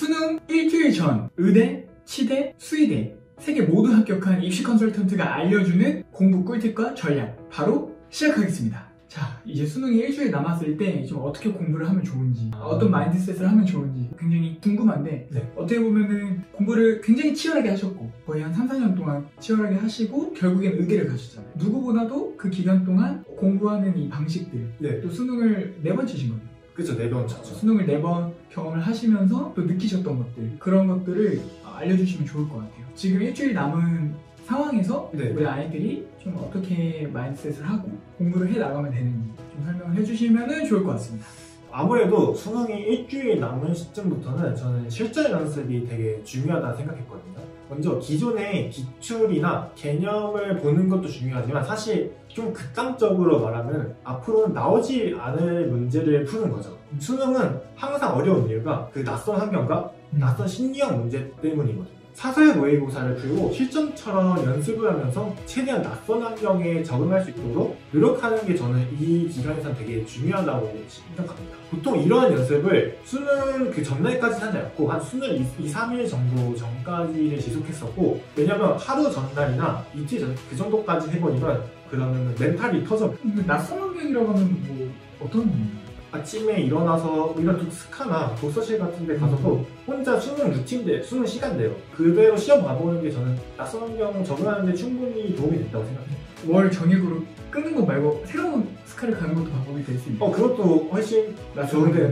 수능 일주일 전 의대, 치대, 수의대 3개 모두 합격한 입시 컨설턴트가 알려주는 공부 꿀팁과 전략 바로 시작하겠습니다. 자, 이제 수능이 일주일 남았을 때 좀 어떻게 공부를 하면 좋은지, 어떤 마인드셋을 하면 좋은지 굉장히 궁금한데, 네. 어떻게 보면은 공부를 굉장히 치열하게 하셨고 거의 한 3, 4년 동안 치열하게 하시고 결국엔 의대를 가셨잖아요. 누구보다도 그 기간 동안 공부하는 이 방식들, 네. 또 수능을 4번 치신 거예요. 그쵸, 4번 쳤죠. 수능을 4번 경험을 하시면서 또 느끼셨던 것들, 그런 것들을 알려주시면 좋을 것 같아요. 지금 일주일 남은 상황에서 네. 우리 아이들이 좀 어떻게 마인드셋을 하고 공부를 해 나가면 되는지 좀 설명을 해주시면 좋을 것 같습니다. 아무래도 수능이 일주일 남은 시점부터는 저는 실전 연습이 되게 중요하다 생각했거든요. 먼저 기존의 기출이나 개념을 보는 것도 중요하지만 사실 좀 극단적으로 말하면 앞으로는 나오지 않을 문제를 푸는 거죠. 수능은 항상 어려운 이유가 그 낯선 환경과 낯선 심리학 문제 때문이거든요. 사설 모의고사를 풀고 실전처럼 연습을 하면서 최대한 낯선 환경에 적응할 수 있도록 노력하는 게 저는 이 기간에선 되게 중요하다고 생각합니다. 보통 이러한 연습을 수능 그 전날까지 하지 않고 한 수능 2, 3일 정도 전까지를 지속했었고, 왜냐면 하루 전날이나 이틀 전 그 정도까지 해버리면 그러면 멘탈이 터져. 낯선 환경이라고 하면 뭐 어떤 건가요? 아침에 일어나서 이런 독스카나 독서실 같은 데 가서도 혼자 수능 루틴대, 수능 시간대요. 그대로 시험 봐보는 게 저는 낯선 환경 적응하는 데 충분히 도움이 된다고 생각해요. 월 정액으로 끊는 것 말고 새로운 스카를 가는 것도 방법이 될 수 있나요? 그것도 훨씬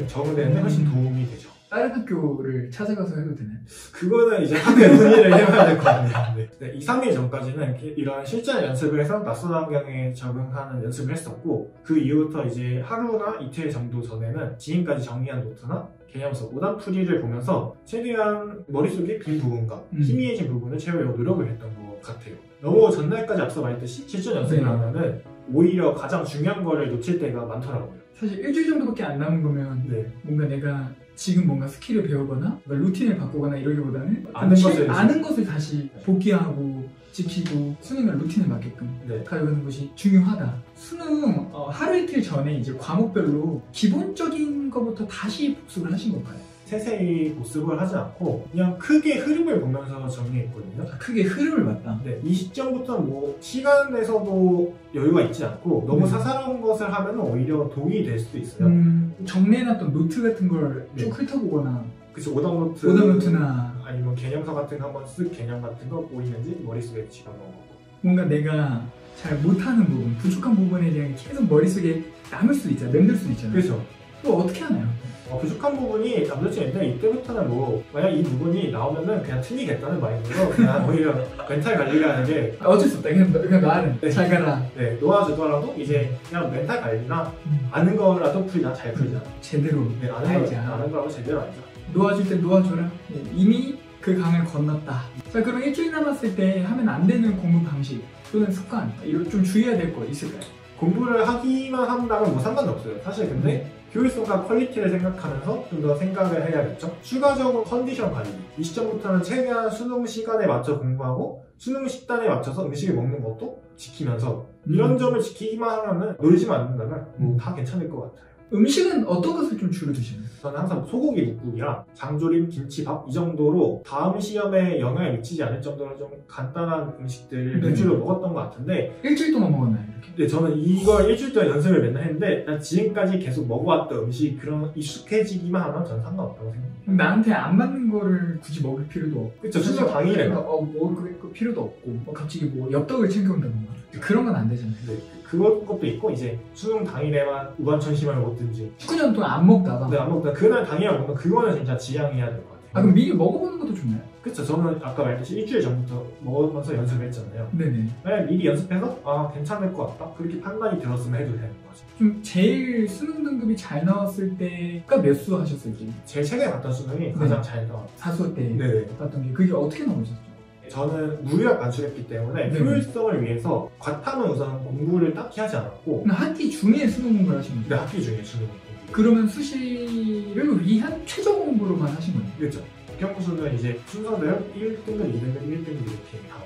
적응되는데 훨씬 도움이 되죠. 다른 학교를 찾아가서 해도 되나요? 그거는 이제 학교에 문의를 해봐야 될 것 같네요. 네, 2, 3일 전까지는 이런 실전 연습을 해서 낯선 환경에 적응하는 연습을 했었고, 그 이후부터 이제 하루나 이틀 정도 전에는 지금까지 정리한 노트나 개념서, 오답풀이를 보면서 최대한 머릿속에 빈 부분과 희미해진 부분을 채우려고 노력을 했던 것 같아요. 너무 전날까지 앞서 말했듯이 실전 연습을 하면은 오히려 가장 중요한 거를 놓칠 때가 많더라고요. 사실 일주일 정도밖에 안 남은 거면 네. 뭔가 내가 지금 뭔가 스킬을 배우거나 루틴을 바꾸거나 이러기보다는 아는 것을 다시 복기하고 지키고 수능의 루틴에 맞게끔 네. 가려는 것이 중요하다. 수능 하루 이틀 전에 이제 과목별로 기본적인 것부터 다시 복습을 하신 건가요? 세세히 복습을 하지 않고 그냥 크게 흐름을 보면서 정리했거든요. 크게 흐름을 봤다. 네, 이 시점부터 뭐 시간에서도 여유가 있지 않고 너무 사사로운 것을 하면 오히려 도움이 될 수도 있어요. 정리해놨던 노트 같은 걸 쭉 훑어보거나, 그래서 오답노트나 아니면 개념서 같은 거 한번 쓱 개념 같은 거 보이는지 머릿속에 집어넣고, 뭔가 내가 잘 못하는 부분, 부족한 부분에 대한 계속 머릿속에 남을 수도 있잖아요. 맴들 수도 있잖아요. 그렇죠. 또 어떻게 하나요? 부족한 부분이 남들지 않는데 이때부터는 뭐 만약 이 부분이 나오면은 그냥 틀리겠다는 마인드로 그냥 오히려 멘탈 관리를 하는 게 어쩔 수 없다. 그냥 나는 네. 잘 가라. 네, 놓아주더라도 이제 그냥 멘탈 관리나 아는 거라도 풀자, 잘 풀자. 제대로 네, 아는 거라고 제대로 알자. 놓아줄 때 놓아줘라. 네, 이미 그 강을 건넜다. 자, 그럼 일주일 남았을 때 하면 안 되는 공부 방식 또는 습관, 이런 좀 주의해야 될 거 있을까요? 공부를 하기만 한다면 뭐 상관은 없어요. 사실 근데 효율성과 퀄리티를 생각하면서 좀 더 생각을 해야겠죠. 추가적으로 컨디션 관리. 이 시점부터는 최대한 수능 시간에 맞춰 공부하고 수능 식단에 맞춰서 음식을 먹는 것도 지키면서 이런 점을 지키기만 하면은 놀지만 않는다면 뭐 다 괜찮을 것 같아요. 음식은 어떤 것을 좀 주로 드시나요? 저는 항상 소고기 묵국이랑 장조림 김치밥 이 정도로 다음 시험에 영향을 미치지 않을 정도로 좀 간단한 음식들을 위주로 먹었던 것 같은데, 일주일 동안 먹었나요? 이렇게? 네, 저는 이걸 일주일 동안 연습을 맨날 했는데 난 지금까지 계속 먹어왔던 음식 그런 익숙해지기만 하면 저는 상관없다고 생각합니다. 나한테 안 맞는 거를 굳이 먹을 필요도 없고, 그쵸, 수능 당일에 먹을 필요도 없고, 갑자기 뭐 엽떡을 챙겨온다던가 그런 건 안 되잖아요. 네, 그것도 있고 이제 수능 당일에만 우반천심을 먹든지 19년 동안 안 먹다가 안 먹다 그날 당일에 먹는 그거는 진짜 지양해야 될 것 같아요. 그럼 미리 먹어보는 것도 좋나요? 그쵸, 저는 아까 말했듯이 일주일 전부터 먹으면서 연습을 했잖아요. 네네. 만약 미리 연습해서 괜찮을 것 같다 그렇게 판단이 들었으면 해도 되는 거죠. 좀 제일 수능 등급이 잘 나왔을 때가 몇 수 하셨어요? 제일 최근에 봤던 수능이 가장 잘 나왔어요. 사수어 때 네네. 봤던 게 그게 어떻게 나오셨죠? 저는 무리학 반출했기 때문에 효율성을 위해서 과탐은 우선 공부를 딱히 하지 않았고, 학기 중에 수능 공부를 하신 거죠? 네, 학기 중에 수능 공부. 그러면 수시를 위한 최저 공부로만 하신 거예요? 그렇죠. 국영수는 이제 순서대로 1등급, 2등급, 1등급 이렇게 나와요.